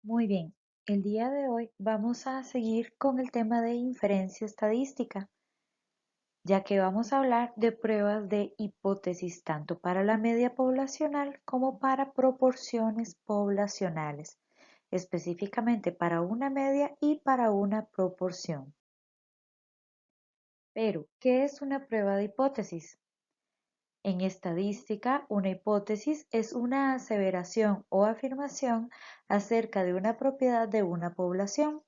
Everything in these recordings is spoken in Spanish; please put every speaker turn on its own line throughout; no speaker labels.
Muy bien, el día de hoy vamos a seguir con el tema de inferencia estadística, ya que vamos a hablar de pruebas de hipótesis tanto para la media poblacional como para proporciones poblacionales, específicamente para una media y para una proporción. Pero, ¿qué es una prueba de hipótesis? En estadística, una hipótesis es una aseveración o afirmación acerca de una propiedad de una población.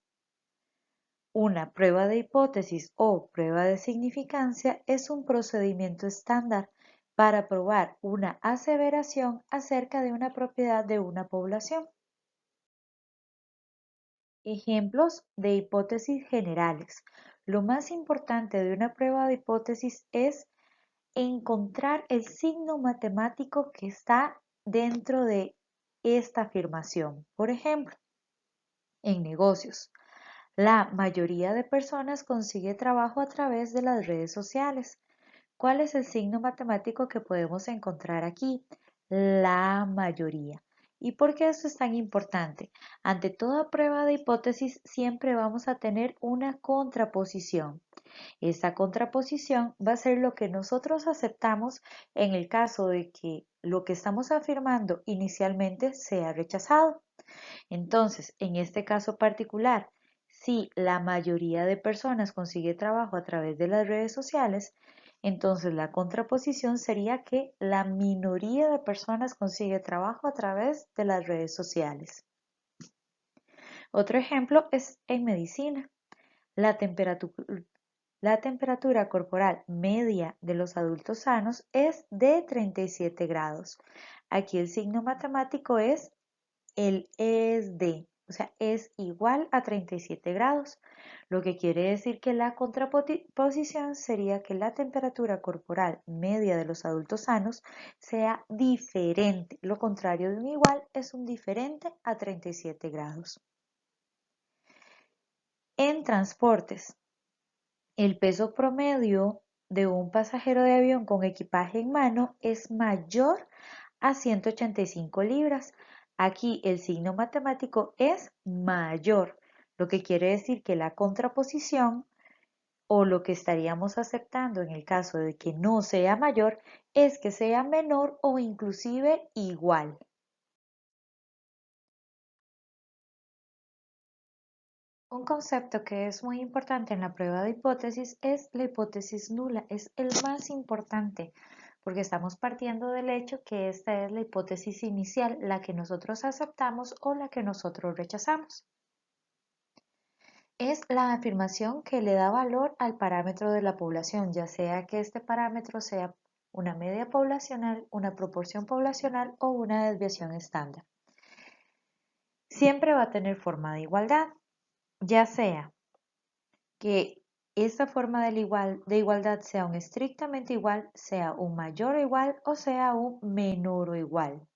Una prueba de hipótesis o prueba de significancia es un procedimiento estándar para probar una aseveración acerca de una propiedad de una población. Ejemplos de hipótesis generales. Lo más importante de una prueba de hipótesis es encontrar el signo matemático que está dentro de esta afirmación. Por ejemplo, en negocios, la mayoría de personas consigue trabajo a través de las redes sociales. ¿Cuál es el signo matemático que podemos encontrar aquí? La mayoría. ¿Y por qué esto es tan importante? Ante toda prueba de hipótesis siempre vamos a tener una contraposición. Esta contraposición va a ser lo que nosotros aceptamos en el caso de que lo que estamos afirmando inicialmente sea rechazado. Entonces, en este caso particular, si la mayoría de personas consigue trabajo a través de las redes sociales, entonces la contraposición sería que la minoría de personas consigue trabajo a través de las redes sociales. Otro ejemplo es en medicina. La temperatura corporal media de los adultos sanos es de 37 grados. Aquí el signo matemático es el es de, o sea, es igual a 37 grados, lo que quiere decir que la contraposición sería que la temperatura corporal media de los adultos sanos sea diferente. Lo contrario de un igual es un diferente a 37 grados. En transportes, el peso promedio de un pasajero de avión con equipaje en mano es mayor a 185 libras. Aquí el signo matemático es mayor, lo que quiere decir que la contraposición o lo que estaríamos aceptando en el caso de que no sea mayor es que sea menor o inclusive igual. Un concepto que es muy importante en la prueba de hipótesis es la hipótesis nula, es el más importante porque estamos partiendo del hecho que esta es la hipótesis inicial, la que nosotros aceptamos o la que nosotros rechazamos. Es la afirmación que le da valor al parámetro de la población, ya sea que este parámetro sea una media poblacional, una proporción poblacional o una desviación estándar. Siempre va a tener forma de igualdad, ya sea que esta forma de igualdad sea un estrictamente igual, sea un mayor o igual o sea un menor o igual.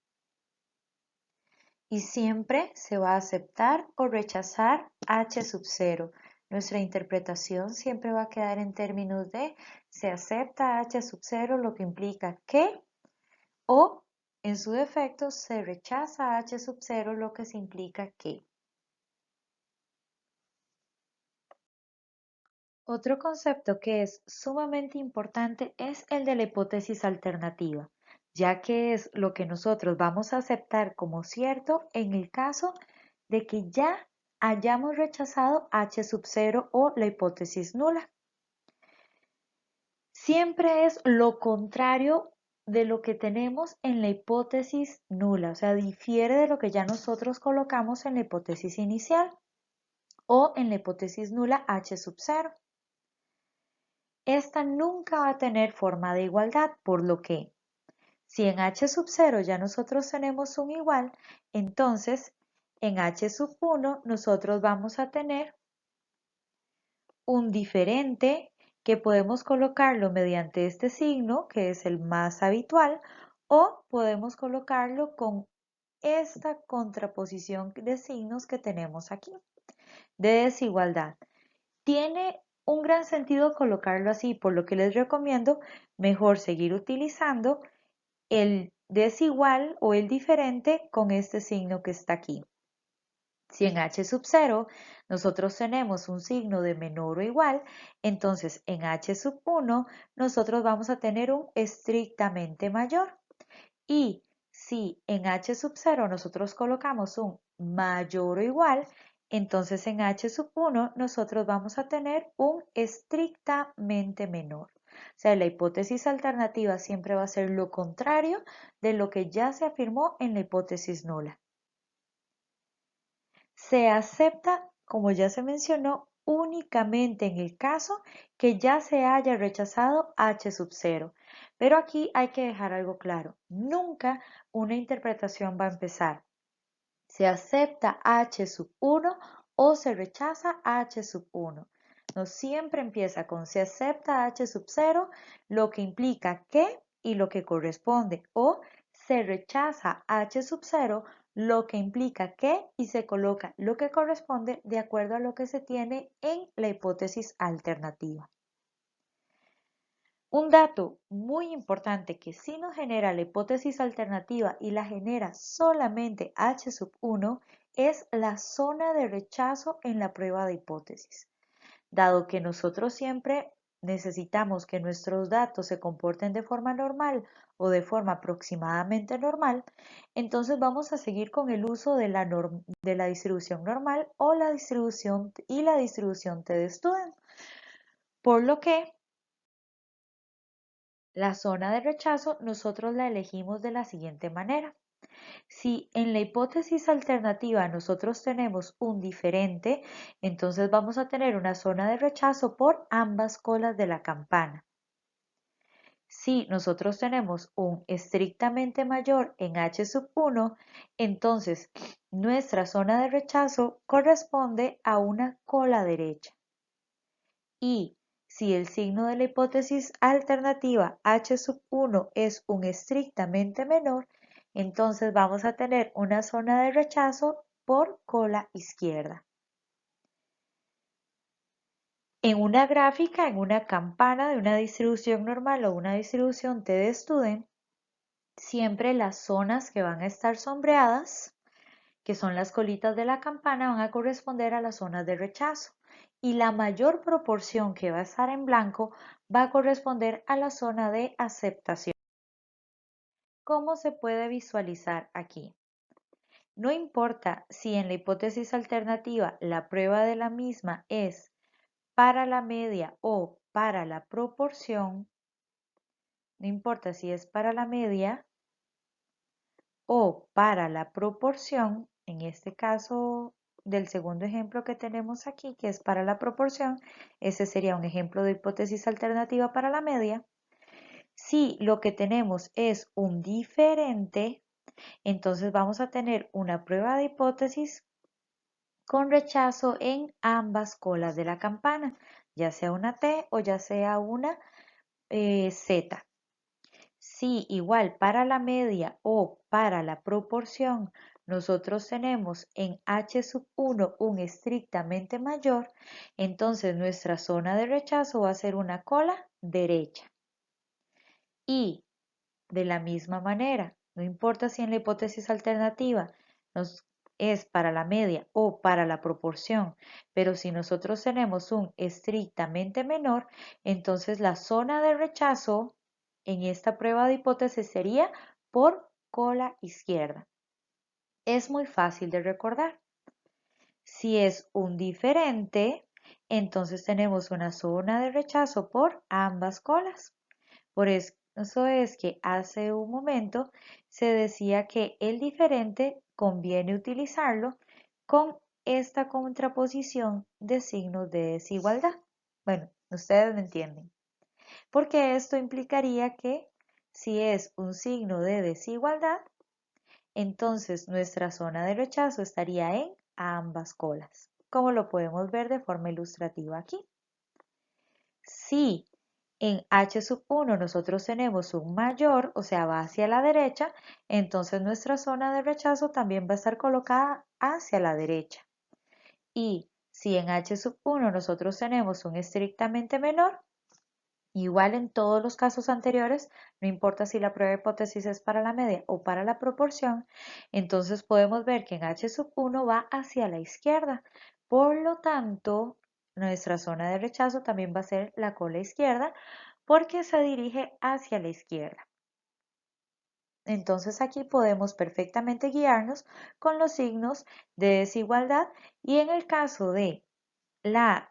Y siempre se va a aceptar o rechazar H sub 0. Nuestra interpretación siempre va a quedar en términos de se acepta H sub 0, lo que implica que, o en su defecto se rechaza H sub 0, lo que se implica que. Otro concepto que es sumamente importante es el de la hipótesis alternativa, ya que es lo que nosotros vamos a aceptar como cierto en el caso de que ya hayamos rechazado H sub 0 o la hipótesis nula. Siempre es lo contrario de lo que tenemos en la hipótesis nula, o sea, difiere de lo que ya nosotros colocamos en la hipótesis inicial o en la hipótesis nula H sub 0. Esta nunca va a tener forma de igualdad, por lo que si en H sub 0 ya nosotros tenemos un igual, entonces en H sub 1 nosotros vamos a tener un diferente que podemos colocarlo mediante este signo, que es el más habitual, o podemos colocarlo con esta contraposición de signos que tenemos aquí, de desigualdad. Tiene un gran sentido colocarlo así, por lo que les recomiendo mejor seguir utilizando el desigual o el diferente con este signo que está aquí. Si en H sub 0 nosotros tenemos un signo de menor o igual, entonces en H sub 1 nosotros vamos a tener un estrictamente mayor. Y si en H sub 0 nosotros colocamos un mayor o igual, entonces en H sub 1 nosotros vamos a tener un estrictamente menor. O sea, la hipótesis alternativa siempre va a ser lo contrario de lo que ya se afirmó en la hipótesis nula. Se acepta, como ya se mencionó, únicamente en el caso que ya se haya rechazado H sub 0. Pero aquí hay que dejar algo claro. Nunca una interpretación va a empezar. Se acepta H sub 1 o se rechaza H sub 1. No siempre empieza con se acepta H sub 0, lo que implica que y lo que corresponde, o se rechaza H sub 0, lo que implica que y se coloca lo que corresponde de acuerdo a lo que se tiene en la hipótesis alternativa. Un dato muy importante que sí nos genera la hipótesis alternativa y la genera solamente H sub 1 es la zona de rechazo en la prueba de hipótesis. Dado que nosotros siempre necesitamos que nuestros datos se comporten de forma normal o de forma aproximadamente normal, entonces vamos a seguir con el uso de la distribución normal o la distribución T de Student. Por lo que la zona de rechazo nosotros la elegimos de la siguiente manera. Si en la hipótesis alternativa nosotros tenemos un diferente, entonces vamos a tener una zona de rechazo por ambas colas de la campana. Si nosotros tenemos un estrictamente mayor en H sub 1, entonces nuestra zona de rechazo corresponde a una cola derecha. Y si el signo de la hipótesis alternativa H sub 1 es un estrictamente menor, entonces vamos a tener una zona de rechazo por cola izquierda. En una gráfica, en una campana de una distribución normal o una distribución T de Student, siempre las zonas que van a estar sombreadas, que son las colitas de la campana, van a corresponder a las zonas de rechazo. Y la mayor proporción que va a estar en blanco va a corresponder a la zona de aceptación. ¿Cómo se puede visualizar aquí? No importa si en la hipótesis alternativa la prueba de la misma es para la media o para la proporción, no importa si es para la media o para la proporción, en este caso del segundo ejemplo que tenemos aquí, que es para la proporción, ese sería un ejemplo de hipótesis alternativa para la media. Si lo que tenemos es un diferente, entonces vamos a tener una prueba de hipótesis con rechazo en ambas colas de la campana, ya sea una T o ya sea una Z. Si igual para la media o para la proporción nosotros tenemos en H sub 1 un estrictamente mayor, entonces nuestra zona de rechazo va a ser una cola derecha. Y de la misma manera, no importa si en la hipótesis alternativa es para la media o para la proporción, pero si nosotros tenemos un estrictamente menor, entonces la zona de rechazo en esta prueba de hipótesis sería por cola izquierda. Es muy fácil de recordar. Si es un diferente, entonces tenemos una zona de rechazo por ambas colas. Por eso es que hace un momento se decía que el diferente conviene utilizarlo con esta contraposición de signos de desigualdad. Bueno, ustedes me entienden. Porque esto implicaría que si es un signo de desigualdad, entonces nuestra zona de rechazo estaría en ambas colas, como lo podemos ver de forma ilustrativa aquí. Si en H sub 1 nosotros tenemos un mayor, o sea, va hacia la derecha, entonces nuestra zona de rechazo también va a estar colocada hacia la derecha. Y si en H sub 1 nosotros tenemos un estrictamente menor, Igual en todos los casos anteriores, no importa si la prueba de hipótesis es para la media o para la proporción, entonces podemos ver que en H sub 1 va hacia la izquierda. Por lo tanto, nuestra zona de rechazo también va a ser la cola izquierda porque se dirige hacia la izquierda. Entonces aquí podemos perfectamente guiarnos con los signos de desigualdad y en el caso de la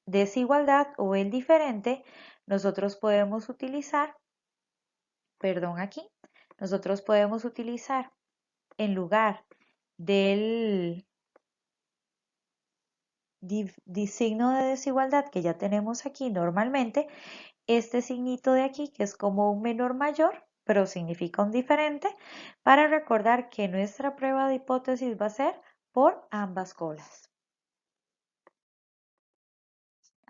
desigualdad o el diferente, nosotros podemos utilizar, nosotros podemos utilizar en lugar del signo de desigualdad que ya tenemos aquí normalmente, este signito de aquí que es como un menor mayor, pero significa un diferente, para recordar que nuestra prueba de hipótesis va a ser por ambas colas.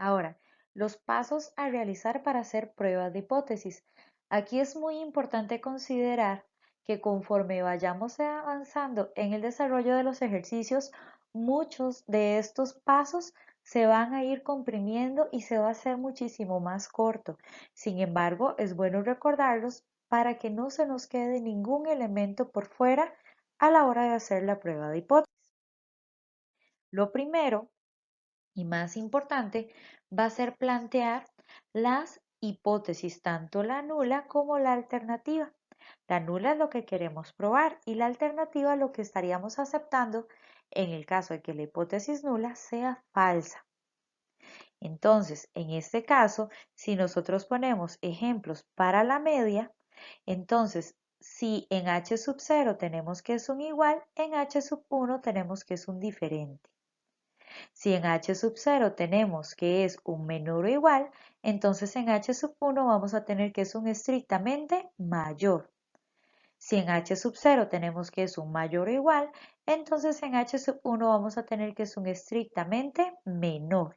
Ahora, los pasos a realizar para hacer pruebas de hipótesis. Aquí es muy importante considerar que conforme vayamos avanzando en el desarrollo de los ejercicios, muchos de estos pasos se van a ir comprimiendo y se va a hacer muchísimo más corto. Sin embargo, es bueno recordarlos para que no se nos quede ningún elemento por fuera a la hora de hacer la prueba de hipótesis. Lo primero y más importante va a ser plantear las hipótesis, tanto la nula como la alternativa. La nula es lo que queremos probar y la alternativa lo que estaríamos aceptando en el caso de que la hipótesis nula sea falsa. Entonces, en este caso, si nosotros ponemos ejemplos para la media, entonces si en h sub 0 tenemos que es un igual, en h sub 1 tenemos que es un diferente. Si en h sub 0 tenemos que es un menor o igual, entonces en h sub 1 vamos a tener que es un estrictamente mayor. Si en h sub 0 tenemos que es un mayor o igual, entonces en h sub 1 vamos a tener que es un estrictamente menor.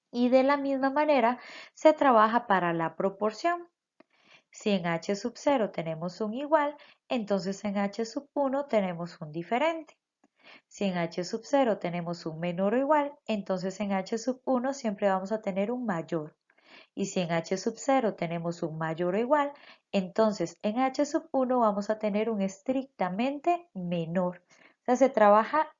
Y de la misma manera se trabaja para la proporción. Si en h sub 0 tenemos un igual, entonces en h sub 1 tenemos un diferente. Si en h sub 0 tenemos un menor o igual, entonces en h sub 1 siempre vamos a tener un mayor. Y si en h sub 0 tenemos un mayor o igual, entonces en h sub 1 vamos a tener un estrictamente menor. O sea, se trabaja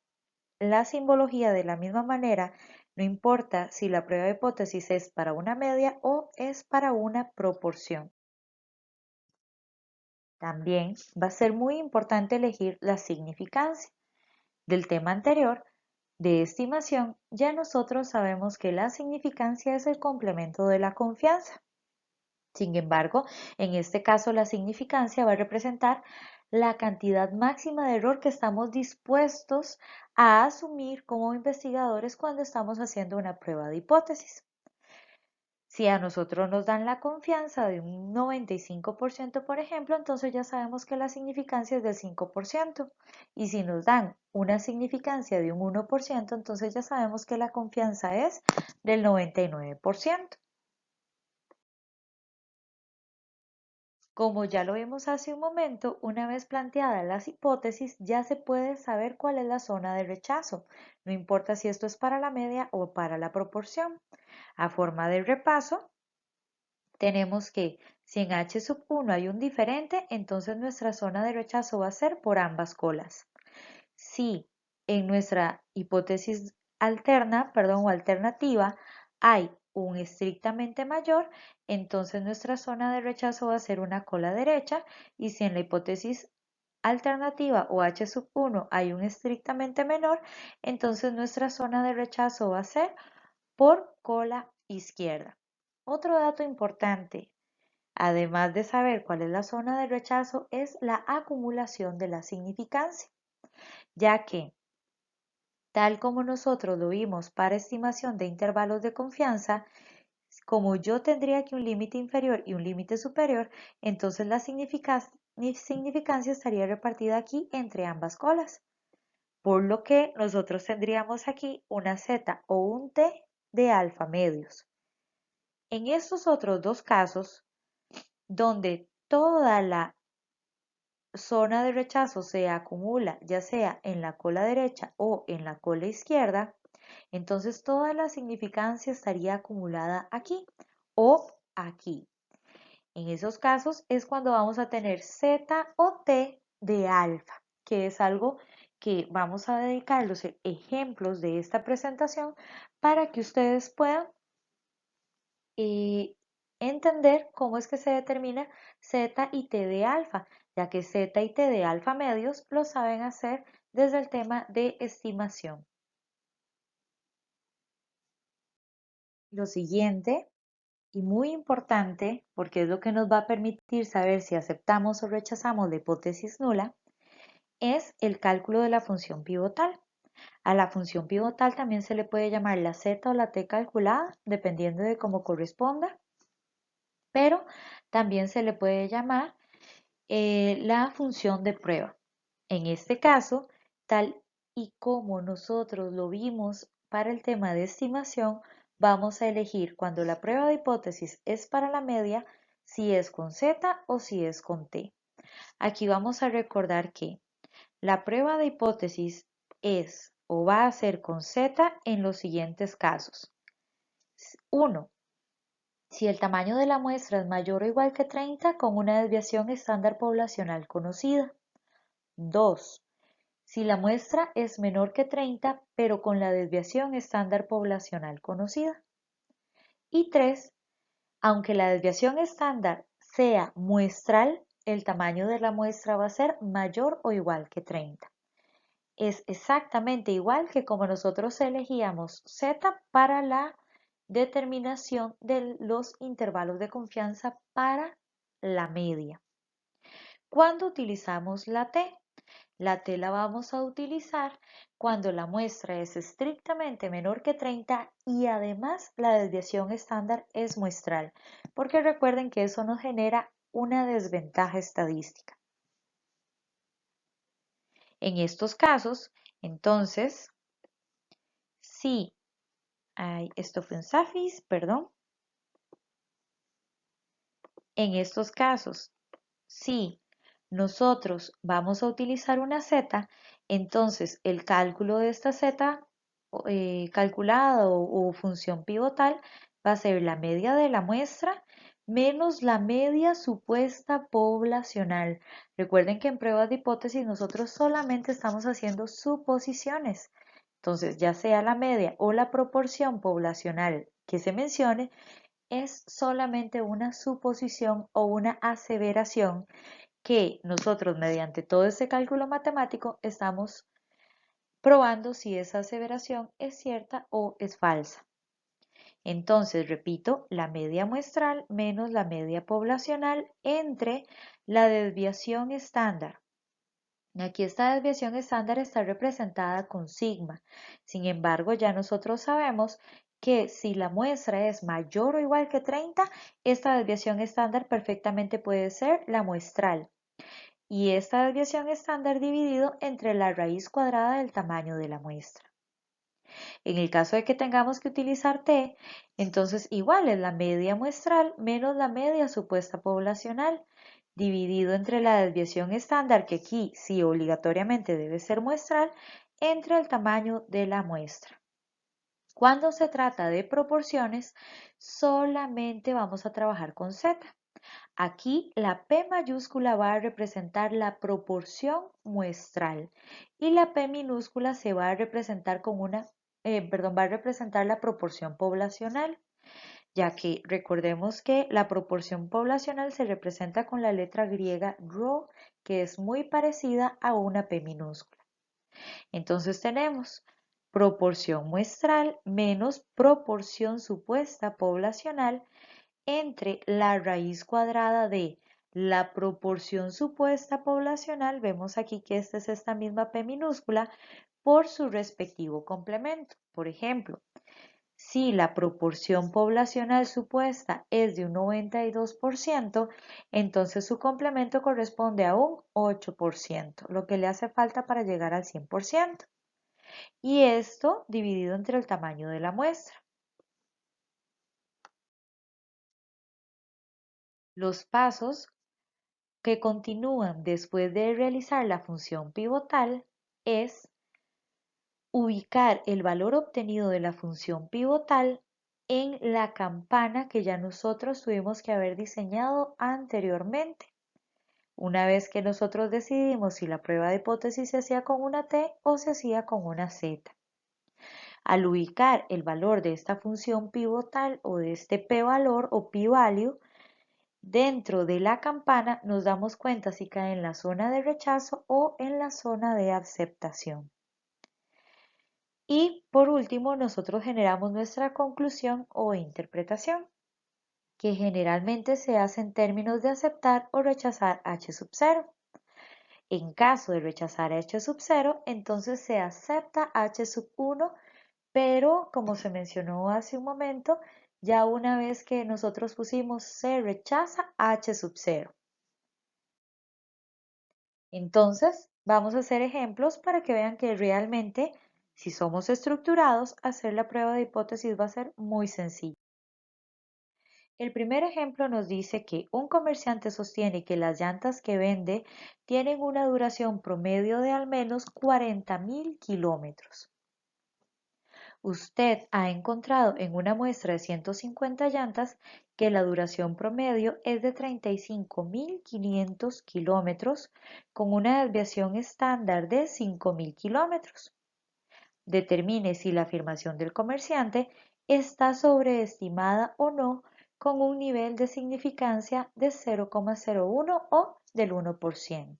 la simbología de la misma manera, no importa si la prueba de hipótesis es para una media o es para una proporción. También va a ser muy importante elegir la significancia. Del tema anterior, de estimación, ya nosotros sabemos que la significancia es el complemento de la confianza. Sin embargo, en este caso la significancia va a representar la cantidad máxima de error que estamos dispuestos a asumir como investigadores cuando estamos haciendo una prueba de hipótesis. Si a nosotros nos dan la confianza de un 95%, por ejemplo, entonces ya sabemos que la significancia es del 5%. Y si nos dan una significancia de un 1%, entonces ya sabemos que la confianza es del 99%. Como ya lo vimos hace un momento, una vez planteadas las hipótesis, ya se puede saber cuál es la zona de rechazo, no importa si esto es para la media o para la proporción. A forma de repaso, tenemos que si en h sub 1 hay un diferente, entonces nuestra zona de rechazo va a ser por ambas colas. Si en nuestra hipótesis o alternativa hay un estrictamente mayor, entonces nuestra zona de rechazo va a ser una cola derecha y si en la hipótesis alternativa o h sub 1 hay un estrictamente menor, entonces nuestra zona de rechazo va a ser por cola izquierda. Otro dato importante, además de saber cuál es la zona de rechazo, es la acumulación de la significancia, ya que, tal como nosotros lo vimos para estimación de intervalos de confianza, como yo tendría aquí un límite inferior y un límite superior, entonces la significancia estaría repartida aquí entre ambas colas, por lo que nosotros tendríamos aquí una Z o un T de alfa medios. En estos otros dos casos, donde toda la zona de rechazo se acumula ya sea en la cola derecha o en la cola izquierda, Entonces toda la significancia estaría acumulada aquí o aquí. En esos casos es cuando vamos a tener Z o T de alfa, que es algo que vamos a dedicar los ejemplos de esta presentación para que ustedes puedan eh, entender cómo es que se determina Z y T de alfa, ya que Z y T de alfa medios lo saben hacer desde el tema de estimación. Lo siguiente, y muy importante, porque es lo que nos va a permitir saber si aceptamos o rechazamos la hipótesis nula, es el cálculo de la función pivotal. A la función pivotal también se le puede llamar la z o la t calculada, dependiendo de cómo corresponda, pero también se le puede llamar la función de prueba. En este caso, tal y como nosotros lo vimos para el tema de estimación, vamos a elegir cuando la prueba de hipótesis es para la media, si es con z o si es con t. Aquí vamos a recordar que la prueba de hipótesis es o va a ser con z en los siguientes casos. 1. Si el tamaño de la muestra es mayor o igual que 30 con una desviación estándar poblacional conocida. 2. Si la muestra es menor que 30 pero con la desviación estándar poblacional conocida. Y 3. Aunque la desviación estándar sea muestral, el tamaño de la muestra va a ser mayor o igual que 30. Es exactamente igual que como nosotros elegíamos Z para la determinación de los intervalos de confianza para la media. ¿Cuándo utilizamos la T? La T la vamos a utilizar cuando la muestra es estrictamente menor que 30 y además la desviación estándar es muestral, porque recuerden que eso nos genera una desventaja estadística. En estos casos, entonces, si esto fue un SAFIS, perdón. En estos casos, si nosotros vamos a utilizar una Z, entonces el cálculo de esta Z calculada o función pivotal va a ser la media de la muestra menos la media supuesta poblacional. Recuerden que en pruebas de hipótesis nosotros solamente estamos haciendo suposiciones. Entonces, ya sea la media o la proporción poblacional que se mencione, es solamente una suposición o una aseveración que nosotros mediante todo este cálculo matemático estamos probando si esa aseveración es cierta o es falsa. Entonces, repito, la media muestral menos la media poblacional entre la desviación estándar. Aquí esta desviación estándar está representada con sigma. Sin embargo, ya nosotros sabemos que si la muestra es mayor o igual que 30, esta desviación estándar perfectamente puede ser la muestral. Y esta desviación estándar dividido entre la raíz cuadrada del tamaño de la muestra. En el caso de que tengamos que utilizar t, entonces igual es la media muestral menos la media supuesta poblacional, dividido entre la desviación estándar, que aquí sí obligatoriamente debe ser muestral, entre el tamaño de la muestra. Cuando se trata de proporciones, solamente vamos a trabajar con z. Aquí la P mayúscula va a representar la proporción muestral y la P minúscula se va a representar con va a representar la proporción poblacional, ya que recordemos que la proporción poblacional se representa con la letra griega rho, que es muy parecida a una P minúscula. Entonces tenemos proporción muestral menos proporción supuesta poblacional entre la raíz cuadrada de la proporción supuesta poblacional, vemos aquí que esta es esta misma P minúscula, por su respectivo complemento. Por ejemplo, si la proporción poblacional supuesta es de un 92%, entonces su complemento corresponde a un 8%, lo que le hace falta para llegar al 100%. Y esto dividido entre el tamaño de la muestra. Los pasos que continúan después de realizar la función pivotal es ubicar el valor obtenido de la función pivotal en la campana que ya nosotros tuvimos que haber diseñado anteriormente. Una vez que nosotros decidimos si la prueba de hipótesis se hacía con una T o se hacía con una Z. Al ubicar el valor de esta función pivotal o de este p-valor o p-value dentro de la campana, nos damos cuenta si cae en la zona de rechazo o en la zona de aceptación. Y por último, nosotros generamos nuestra conclusión o interpretación, que generalmente se hace en términos de aceptar o rechazar H sub 0. En caso de rechazar H sub 0, entonces se acepta H sub 1, pero como se mencionó hace un momento, ya una vez que nosotros pusimos se rechaza H sub 0. Entonces, vamos a hacer ejemplos para que vean que realmente, si somos estructurados, hacer la prueba de hipótesis va a ser muy sencillo. El primer ejemplo nos dice que un comerciante sostiene que las llantas que vende tienen una duración promedio de al menos 40.000 kilómetros. Usted ha encontrado en una muestra de 150 llantas que la duración promedio es de 35.500 kilómetros con una desviación estándar de 5.000 kilómetros. Determine si la afirmación del comerciante está sobreestimada o no con un nivel de significancia de 0,01 o del 1%.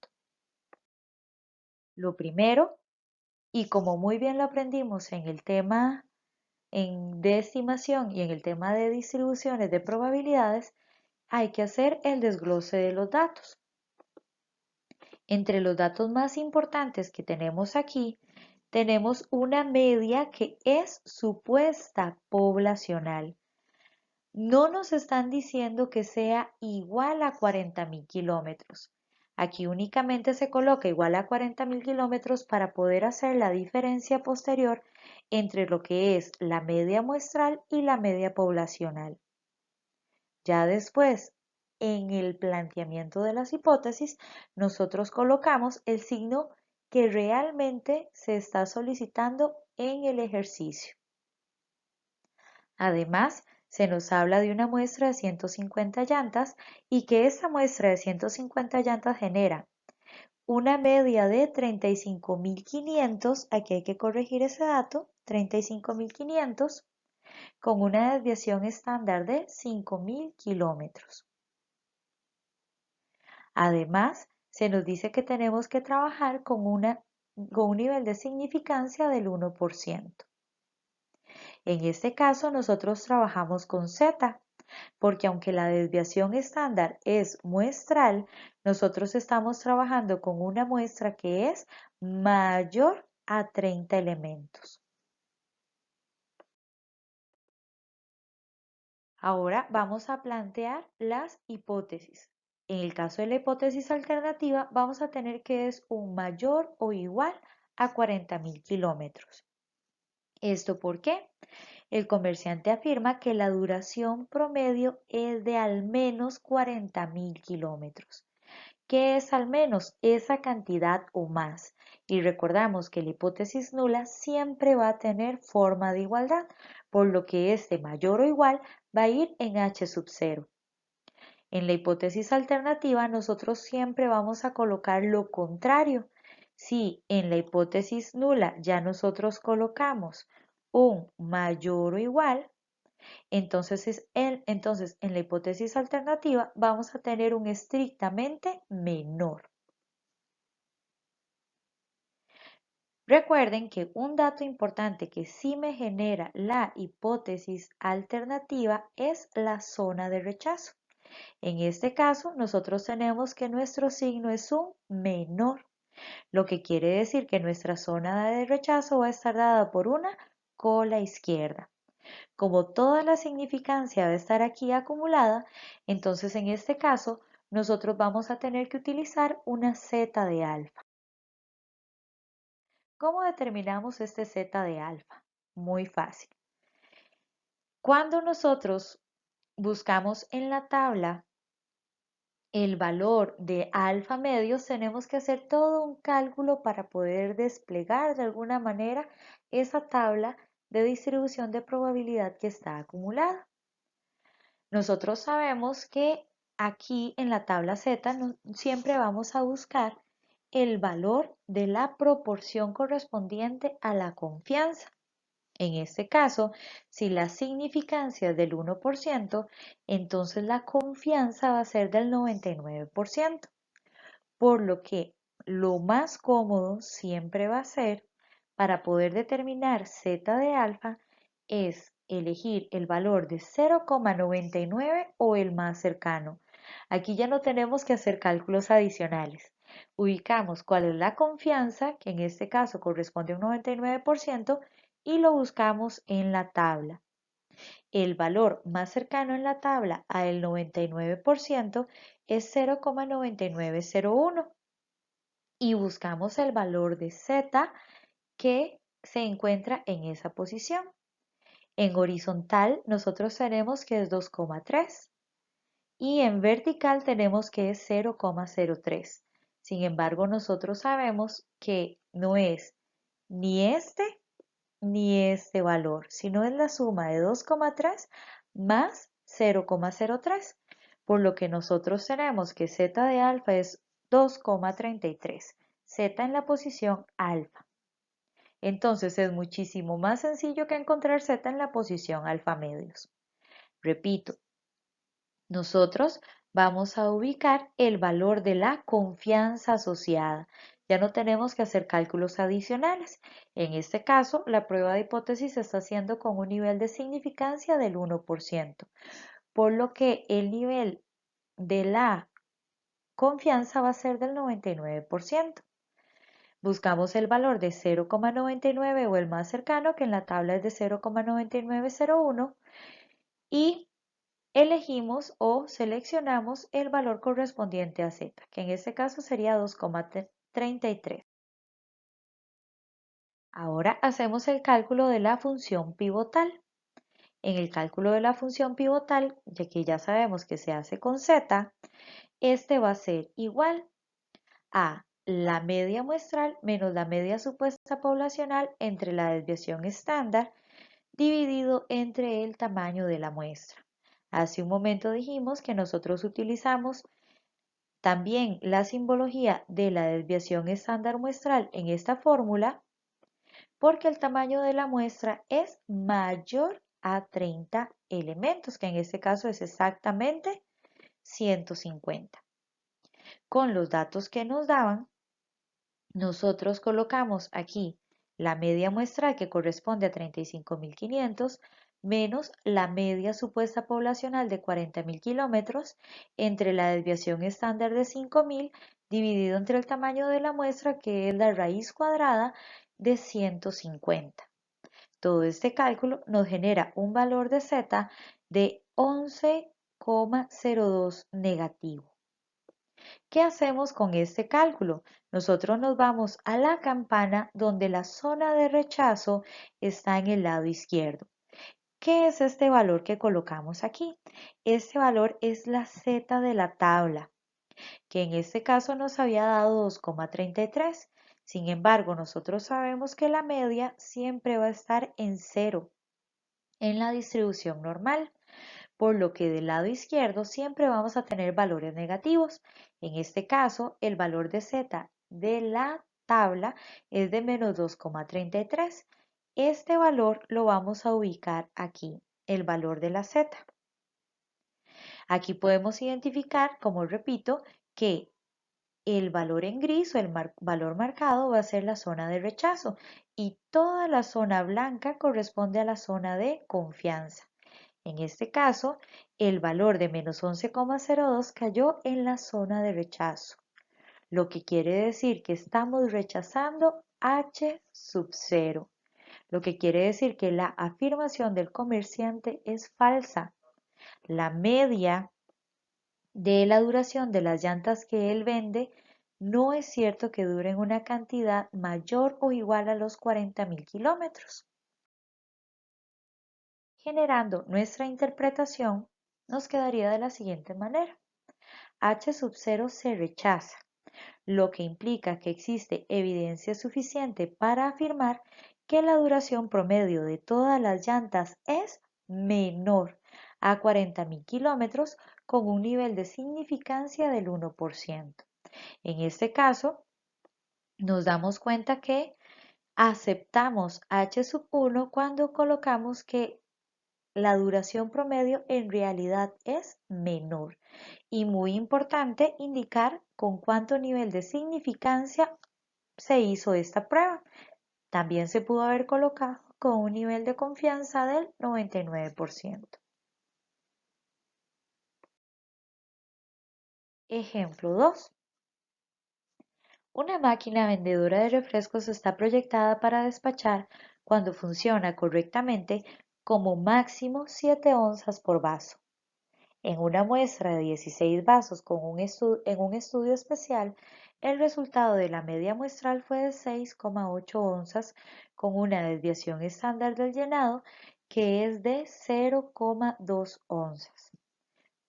Lo primero, y como muy bien lo aprendimos en el tema de estimación y en el tema de distribuciones de probabilidades, hay que hacer el desglose de los datos. Entre los datos más importantes que tenemos aquí, tenemos una media que es supuesta poblacional. No nos están diciendo que sea igual a 40.000 kilómetros. Aquí únicamente se coloca igual a 40.000 kilómetros para poder hacer la diferencia posterior entre lo que es la media muestral y la media poblacional. Ya después, en el planteamiento de las hipótesis, nosotros colocamos el signo que realmente se está solicitando en el ejercicio. Además, se nos habla de una muestra de 150 llantas y que esta muestra de 150 llantas genera una media de 35.500, aquí hay que corregir ese dato, 35.500, con una desviación estándar de 5.000 kilómetros. Además, se nos dice que tenemos que trabajar con un nivel de significancia del 1%. En este caso, nosotros trabajamos con Z, porque aunque la desviación estándar es muestral, nosotros estamos trabajando con una muestra que es mayor a 30 elementos. Ahora vamos a plantear las hipótesis. En el caso de la hipótesis alternativa, vamos a tener que es un mayor o igual a 40.000 kilómetros. ¿Esto por qué? El comerciante afirma que la duración promedio es de al menos 40.000 kilómetros. ¿Qué es al menos? Esa cantidad o más. Y recordamos que la hipótesis nula siempre va a tener forma de igualdad, por lo que este mayor o igual va a ir en H sub 0. En la hipótesis alternativa nosotros siempre vamos a colocar lo contrario. Si en la hipótesis nula ya nosotros colocamos un mayor o igual, entonces en la hipótesis alternativa vamos a tener un estrictamente menor. Recuerden que un dato importante que sí me genera la hipótesis alternativa es la zona de rechazo. En este caso, nosotros tenemos que nuestro signo es un menor, lo que quiere decir que nuestra zona de rechazo va a estar dada por una cola izquierda. Como toda la significancia va a estar aquí acumulada, entonces en este caso nosotros vamos a tener que utilizar una Z de alfa. ¿Cómo determinamos este Z de alfa? Muy fácil. Cuando nosotros buscamos en la tabla el valor de alfa medios, tenemos que hacer todo un cálculo para poder desplegar de alguna manera esa tabla de distribución de probabilidad que está acumulada. Nosotros sabemos que aquí en la tabla Z siempre vamos a buscar el valor de la proporción correspondiente a la confianza. En este caso, si la significancia es del 1%, entonces la confianza va a ser del 99%, por lo que lo más cómodo siempre va a ser, para poder determinar z de alfa, es elegir el valor de 0,99 o el más cercano. Aquí ya no tenemos que hacer cálculos adicionales. Ubicamos cuál es la confianza, que en este caso corresponde a un 99%, y lo buscamos en la tabla. El valor más cercano en la tabla a el 99% es 0,9901 y buscamos el valor de z que se encuentra en esa posición. En horizontal nosotros tenemos que es 2,3 y en vertical tenemos que es 0,03. Sin embargo, nosotros sabemos que no es ni este valor, sino es la suma de 2,3 más 0,03, por lo que nosotros tenemos que z de alfa es 2,33, z en la posición alfa. Entonces es muchísimo más sencillo que encontrar z en la posición alfa medios. Repito, nosotros vamos a ubicar el valor de la confianza asociada. Ya no tenemos que hacer cálculos adicionales. En este caso, la prueba de hipótesis se está haciendo con un nivel de significancia del 1%, por lo que el nivel de la confianza va a ser del 99%. Buscamos el valor de 0,99 o el más cercano, que en la tabla es de 0,9901, y elegimos o seleccionamos el valor correspondiente a z, que en este caso sería 2,33. Ahora hacemos el cálculo de la función pivotal. En el cálculo de la función pivotal, ya que ya sabemos que se hace con z, este va a ser igual a la media muestral menos la media supuesta poblacional entre la desviación estándar dividido entre el tamaño de la muestra. Hace un momento dijimos que nosotros utilizamos también la simbología de la desviación estándar muestral en esta fórmula porque el tamaño de la muestra es mayor a 30 elementos, que en este caso es exactamente 150. Con los datos que nos daban, nosotros colocamos aquí la media muestral, que corresponde a 35.500, menos la media supuesta poblacional de 40.000 kilómetros, entre la desviación estándar de 5.000 dividido entre el tamaño de la muestra, que es la raíz cuadrada de 150. Todo este cálculo nos genera un valor de z de 11,02 negativo. ¿Qué hacemos con este cálculo? Nosotros nos vamos a la campana donde la zona de rechazo está en el lado izquierdo. ¿Qué es este valor que colocamos aquí? Este valor es la z de la tabla, que en este caso nos había dado 2,33. Sin embargo, nosotros sabemos que la media siempre va a estar en 0 en la distribución normal, por lo que del lado izquierdo siempre vamos a tener valores negativos. En este caso, el valor de z de la tabla es de menos 2,33. Este valor lo vamos a ubicar aquí, el valor de la z. Aquí podemos identificar, como repito, que el valor en gris o el valor marcado va a ser la zona de rechazo y toda la zona blanca corresponde a la zona de confianza. En este caso, el valor de menos 11,02 cayó en la zona de rechazo, lo que quiere decir que estamos rechazando H sub 0, lo que quiere decir que la afirmación del comerciante es falsa. La media de la duración de las llantas que él vende no es cierto que duren una cantidad mayor o igual a los 40.000 kilómetros. Generando nuestra interpretación, nos quedaría de la siguiente manera. H sub 0 se rechaza, lo que implica que existe evidencia suficiente para afirmar que la duración promedio de todas las llantas es menor a 40.000 kilómetros con un nivel de significancia del 1%. En este caso, nos damos cuenta que aceptamos H sub 1 cuando colocamos que la duración promedio en realidad es menor. Y muy importante indicar con cuánto nivel de significancia se hizo esta prueba. También se pudo haber colocado con un nivel de confianza del 99%. Ejemplo 2. Una máquina vendedora de refrescos está proyectada para despachar, cuando funciona correctamente, como máximo 7 onzas por vaso. En una muestra de 16 vasos en un estudio especial, el resultado de la media muestral fue de 6,8 onzas con una desviación estándar del llenado que es de 0,2 onzas.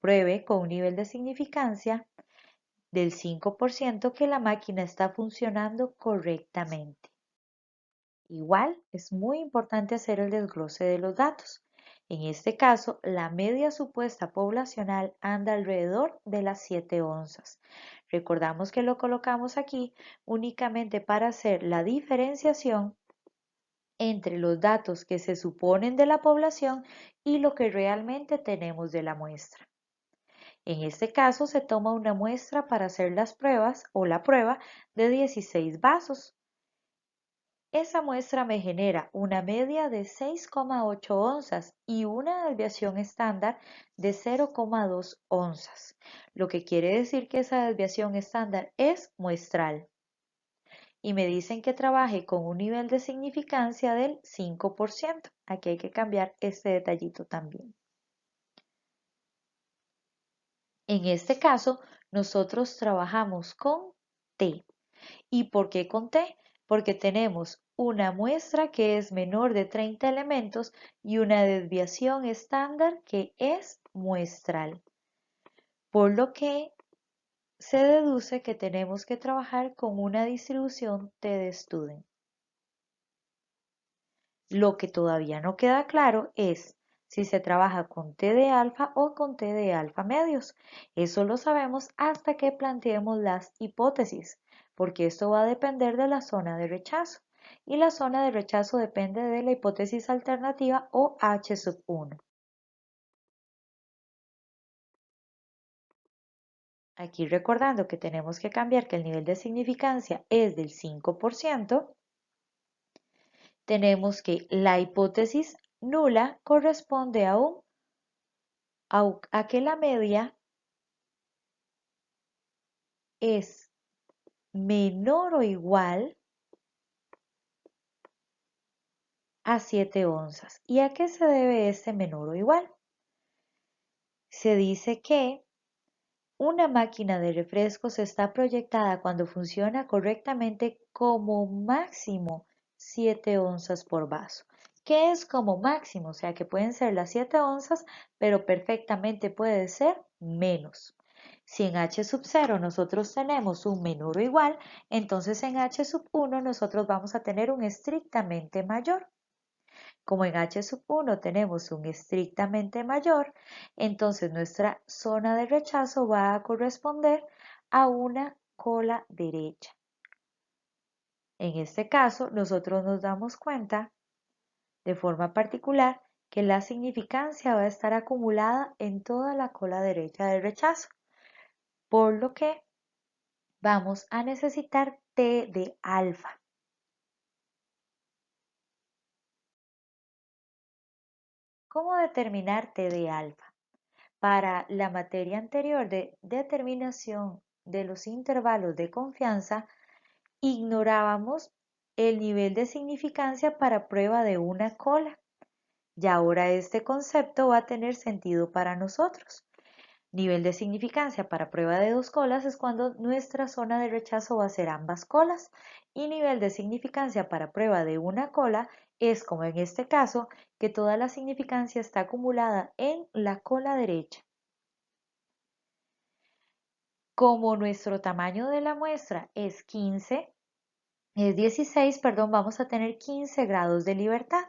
Pruebe con un nivel de significancia del 5% que la máquina está funcionando correctamente. Igual, es muy importante hacer el desglose de los datos. En este caso, la media supuesta poblacional anda alrededor de las 7 onzas. Recordamos que lo colocamos aquí únicamente para hacer la diferenciación entre los datos que se suponen de la población y lo que realmente tenemos de la muestra. En este caso se toma una muestra para hacer las pruebas o la prueba de 16 vasos. Esa muestra me genera una media de 6,8 onzas y una desviación estándar de 0,2 onzas, lo que quiere decir que esa desviación estándar es muestral. Y me dicen que trabaje con un nivel de significancia del 5%. Aquí hay que cambiar este detallito también. En este caso, nosotros trabajamos con T. ¿Y por qué con T? Porque tenemos una muestra que es menor de 30 elementos y una desviación estándar que es muestral. Por lo que se deduce que tenemos que trabajar con una distribución T de Student. Lo que todavía no queda claro es si se trabaja con T de alfa o con T de alfa medios. Eso lo sabemos hasta que planteemos las hipótesis, porque esto va a depender de la zona de rechazo. Y la zona de rechazo depende de la hipótesis alternativa o H sub 1. Aquí recordando que tenemos que cambiar que el nivel de significancia es del 5%, tenemos que la hipótesis nula corresponde a que la media es menor o igual a 7 onzas. ¿Y a qué se debe este menor o igual? Se dice que una máquina de refrescos está proyectada cuando funciona correctamente como máximo 7 onzas por vaso. ¿Qué es como máximo? O sea que pueden ser las 7 onzas, pero perfectamente puede ser menos. Si en H sub 0 nosotros tenemos un menor o igual, entonces en H sub 1 nosotros vamos a tener un estrictamente mayor. Como en H sub 1 tenemos un estrictamente mayor, entonces nuestra zona de rechazo va a corresponder a una cola derecha. En este caso, nosotros nos damos cuenta de forma particular que la significancia va a estar acumulada en toda la cola derecha del rechazo, por lo que vamos a necesitar T de alfa. ¿Cómo determinar T de alfa? Para la materia anterior de determinación de los intervalos de confianza, ignorábamos el nivel de significancia para prueba de una cola. Y ahora este concepto va a tener sentido para nosotros. Nivel de significancia para prueba de dos colas es cuando nuestra zona de rechazo va a ser ambas colas. Y nivel de significancia para prueba de una cola es, como en este caso, que toda la significancia está acumulada en la cola derecha. Como nuestro tamaño de la muestra es 16, perdón, vamos a tener 15 grados de libertad.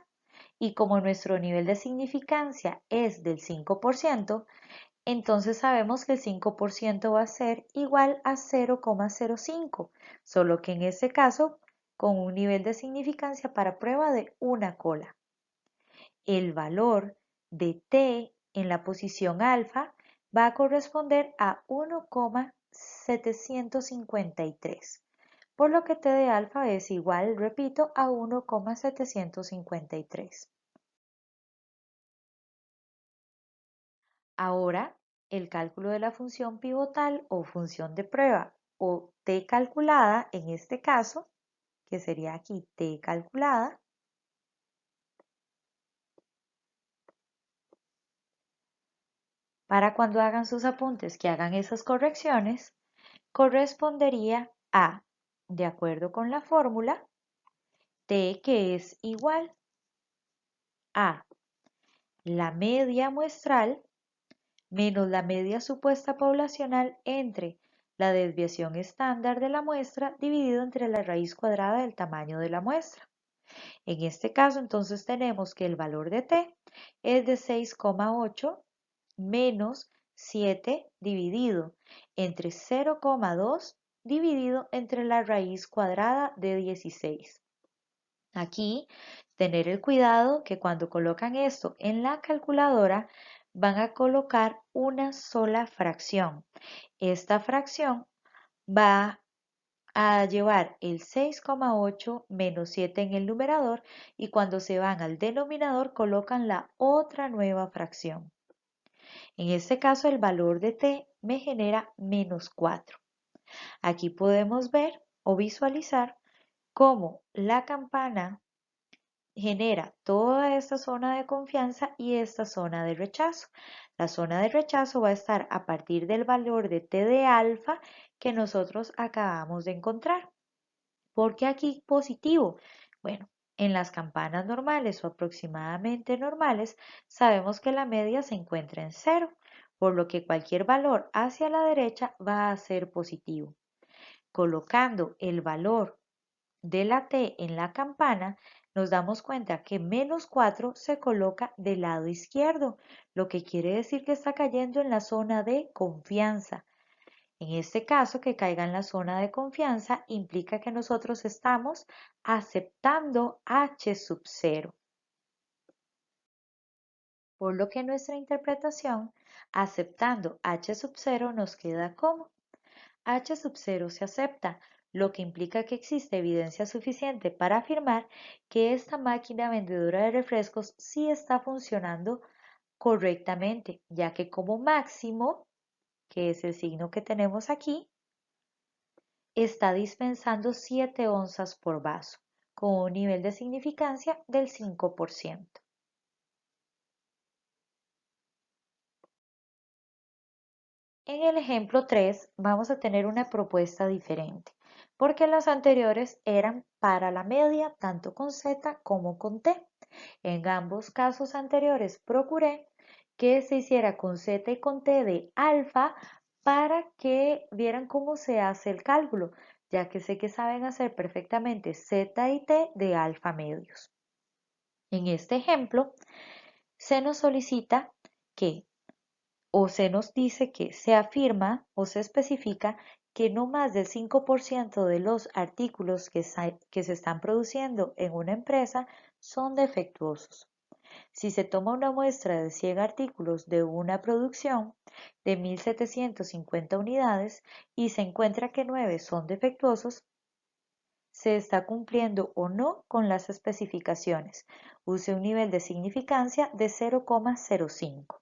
Y como nuestro nivel de significancia es del 5%, entonces sabemos que el 5% va a ser igual a 0,05, solo que en este caso con un nivel de significancia para prueba de una cola. El valor de t en la posición alfa va a corresponder a 1,753, por lo que t de alfa es igual, repito, a 1,753. Ahora, el cálculo de la función pivotal o función de prueba o t calculada, en este caso, que sería aquí t calculada, para cuando hagan sus apuntes que hagan esas correcciones, correspondería a, de acuerdo con la fórmula, t que es igual a la media muestral menos la media supuesta poblacional entre la desviación estándar de la muestra dividido entre la raíz cuadrada del tamaño de la muestra. En este caso, entonces tenemos que el valor de t es de 6,8 menos 7 dividido entre 0,2 dividido entre la raíz cuadrada de 16. Aquí, tener el cuidado que cuando colocan esto en la calculadora, van a colocar una sola fracción. Esta fracción va a llevar el 6,8 menos 7 en el numerador y cuando se van al denominador colocan la otra nueva fracción. En este caso el valor de t me genera menos 4. Aquí podemos ver o visualizar cómo la campana genera toda esta zona de confianza y esta zona de rechazo. La zona de rechazo va a estar a partir del valor de t de alfa que nosotros acabamos de encontrar. ¿Por qué aquí positivo? Bueno, en las campanas normales o aproximadamente normales sabemos que la media se encuentra en 0, por lo que cualquier valor hacia la derecha va a ser positivo. Colocando el valor de la t en la campana, nos damos cuenta que menos 4 se coloca del lado izquierdo, lo que quiere decir que está cayendo en la zona de confianza. En este caso, que caiga en la zona de confianza implica que nosotros estamos aceptando H sub 0. Por lo que nuestra interpretación, aceptando H sub 0 nos queda como H sub 0 se acepta, lo que implica que existe evidencia suficiente para afirmar que esta máquina vendedora de refrescos sí está funcionando correctamente, ya que como máximo, que es el signo que tenemos aquí, está dispensando 7 onzas por vaso, con un nivel de significancia del 5%. En el ejemplo 3 vamos a tener una propuesta diferente, porque las anteriores eran para la media tanto con Z como con T. En ambos casos anteriores procuré que se hiciera con Z y con T de alfa para que vieran cómo se hace el cálculo, ya que sé que saben hacer perfectamente Z y T de alfa medios. En este ejemplo, se nos solicita que o se nos dice que se afirma o se especifica que no más del 5% de los artículos que se están produciendo en una empresa son defectuosos. Si se toma una muestra de 100 artículos de una producción de 1.750 unidades y se encuentra que 9 son defectuosos, se está cumpliendo o no con las especificaciones. Use un nivel de significancia de 0,05.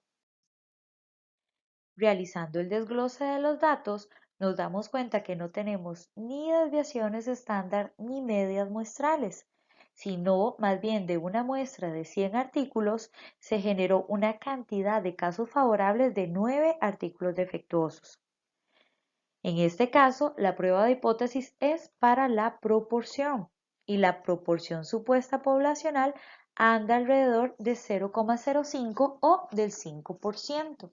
Realizando el desglose de los datos, nos damos cuenta que no tenemos ni desviaciones estándar ni medias muestrales, sino más bien de una muestra de 100 artículos se generó una cantidad de casos favorables de 9 artículos defectuosos. En este caso, la prueba de hipótesis es para la proporción y la proporción supuesta poblacional anda alrededor de 0,05 o del 5%.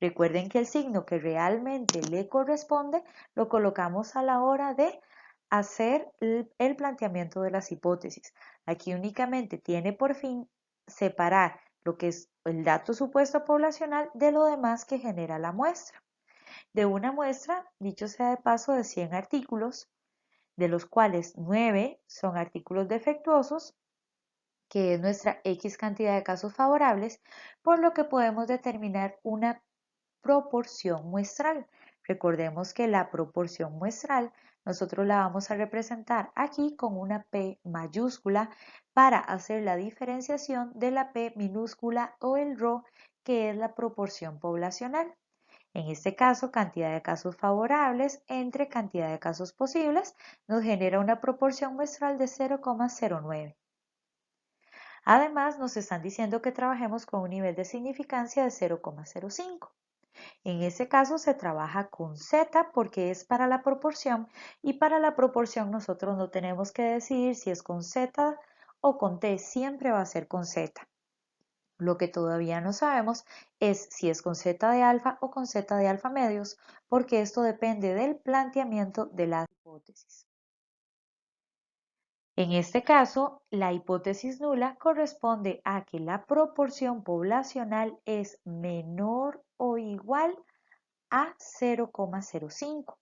Recuerden que el signo que realmente le corresponde lo colocamos a la hora de hacer el planteamiento de las hipótesis. Aquí únicamente tiene por fin separar lo que es el dato supuesto poblacional de lo demás que genera la muestra. De una muestra, dicho sea de paso, de 100 artículos, de los cuales 9 son artículos defectuosos, que es nuestra X cantidad de casos favorables, por lo que podemos determinar una proporción muestral. Recordemos que la proporción muestral nosotros la vamos a representar aquí con una P mayúscula para hacer la diferenciación de la P minúscula o el ρ, que es la proporción poblacional. En este caso, cantidad de casos favorables entre cantidad de casos posibles nos genera una proporción muestral de 0,09. Además, nos están diciendo que trabajemos con un nivel de significancia de 0,05. En ese caso se trabaja con Z porque es para la proporción, y para la proporción nosotros no tenemos que decidir si es con Z o con T, siempre va a ser con Z. Lo que todavía no sabemos es si es con Z de alfa o con Z de alfa medios, porque esto depende del planteamiento de las hipótesis. En este caso, la hipótesis nula corresponde a que la proporción poblacional es menor o igual a 0,05,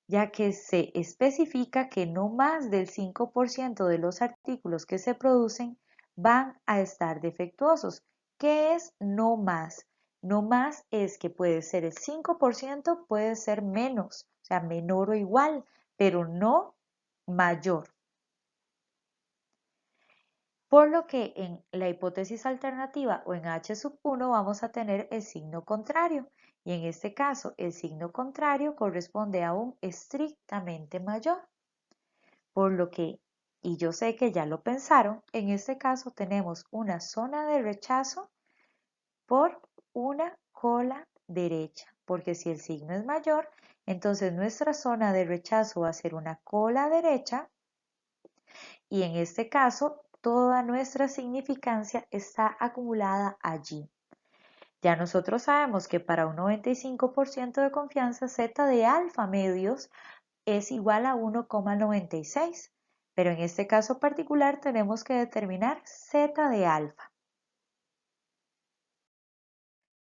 ya que se especifica que no más del 5% de los artículos que se producen van a estar defectuosos. ¿Qué es no más? No más es que puede ser el 5%, puede ser menos, o sea, menor o igual, pero no mayor. Por lo que en la hipótesis alternativa o en H sub 1 vamos a tener el signo contrario, y en este caso el signo contrario corresponde a un estrictamente mayor. Por lo que, y yo sé que ya lo pensaron, en este caso tenemos una zona de rechazo por una cola derecha, porque si el signo es mayor, entonces nuestra zona de rechazo va a ser una cola derecha, y en este caso toda nuestra significancia está acumulada allí. Ya nosotros sabemos que para un 95% de confianza Z de alfa medios es igual a 1,96, pero en este caso particular tenemos que determinar Z de alfa.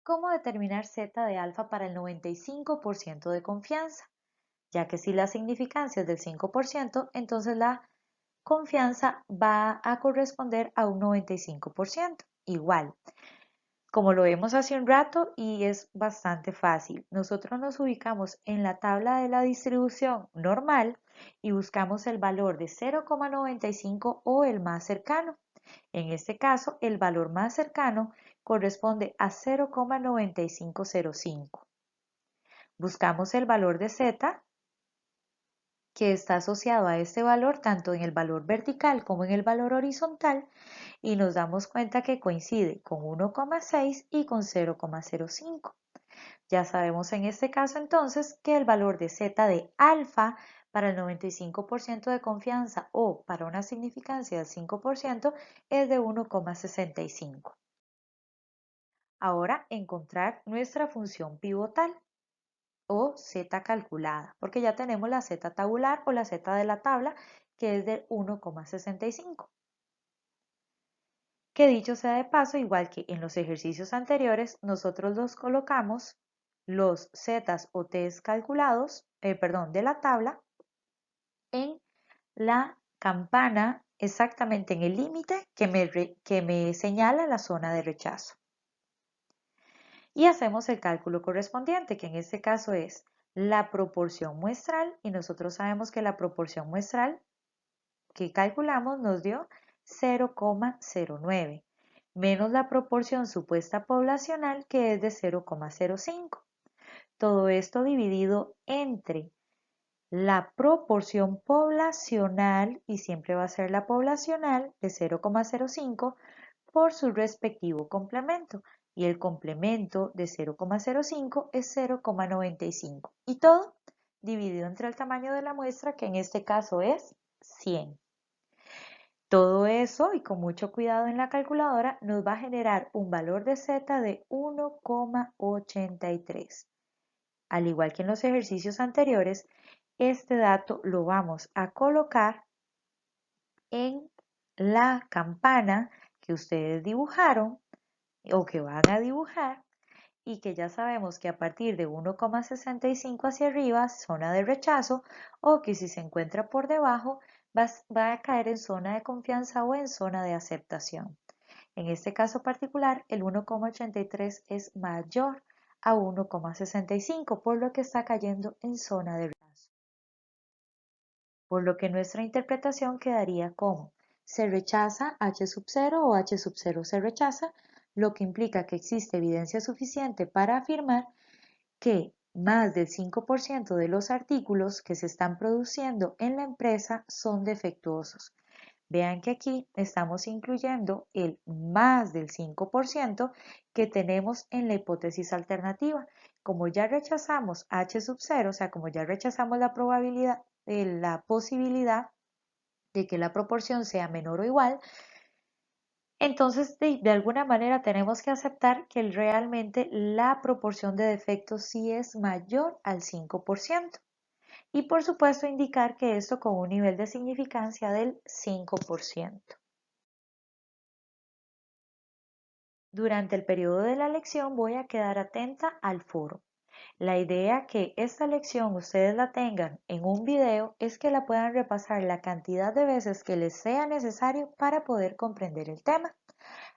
¿Cómo determinar Z de alfa para el 95% de confianza? Ya que si la significancia es del 5%, entonces la confianza va a corresponder a un 95%. Igual, como lo vemos hace un rato, y es bastante fácil, nosotros nos ubicamos en la tabla de la distribución normal y buscamos el valor de 0,95 o el más cercano. En este caso, el valor más cercano corresponde a 0,9505. Buscamos el valor de Z, que está asociado a este valor tanto en el valor vertical como en el valor horizontal, y nos damos cuenta que coincide con 1,6 y con 0,05. Ya sabemos en este caso entonces que el valor de Z de alfa para el 95% de confianza o para una significancia del 5% es de 1,65. Ahora encontrar nuestra función pivotal o Z calculada, porque ya tenemos la Z tabular o la Z de la tabla, que es de 1,65. Que dicho sea de paso, igual que en los ejercicios anteriores, nosotros los colocamos los Z's o T's calculados, de la tabla, en la campana, exactamente en el límite que me señala la zona de rechazo. Y hacemos el cálculo correspondiente, que en este caso es la proporción muestral, y nosotros sabemos que la proporción muestral que calculamos nos dio 0,09, menos la proporción supuesta poblacional, que es de 0,05. Todo esto dividido entre la proporción poblacional, y siempre va a ser la poblacional, de 0,05 por su respectivo complemento, y el complemento de 0,05 es 0,95, y todo dividido entre el tamaño de la muestra, que en este caso es 100. Todo eso, y con mucho cuidado en la calculadora, nos va a generar un valor de z de 1,83. Al igual que en los ejercicios anteriores, este dato lo vamos a colocar en la campana que ustedes dibujaron o que van a dibujar, y que ya sabemos que a partir de 1,65 hacia arriba, zona de rechazo, o que si se encuentra por debajo, va a caer en zona de confianza o en zona de aceptación. En este caso particular, el 1,83 es mayor a 1,65, por lo que está cayendo en zona de rechazo. Por lo que nuestra interpretación quedaría como: se rechaza H sub 0 o H sub 0 se rechaza, lo que implica que existe evidencia suficiente para afirmar que más del 5% de los artículos que se están produciendo en la empresa son defectuosos. Vean que aquí estamos incluyendo el más del 5% que tenemos en la hipótesis alternativa. Como ya rechazamos H sub 0, o sea, como ya rechazamos la probabilidad, la posibilidad de que la proporción sea menor o igual, entonces de alguna manera tenemos que aceptar que realmente la proporción de defectos sí es mayor al 5%. Y por supuesto indicar que esto con un nivel de significancia del 5%. Durante el periodo de la lección voy a quedar atenta al foro. La idea que esta lección ustedes la tengan en un video es que la puedan repasar la cantidad de veces que les sea necesario para poder comprender el tema.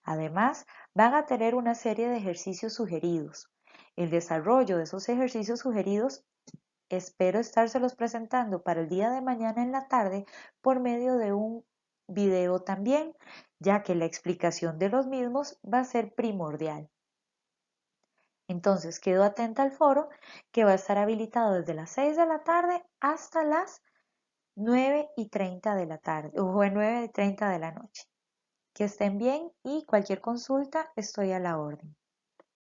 Además, van a tener una serie de ejercicios sugeridos. El desarrollo de esos ejercicios sugeridos espero estárselos presentando para el día de mañana en la tarde por medio de un video también, ya que la explicación de los mismos va a ser primordial. Entonces, quedo atenta al foro, que va a estar habilitado desde las 6 de la tarde hasta las 9:30 de la tarde o 9:30 de la noche. Que estén bien, y cualquier consulta estoy a la orden.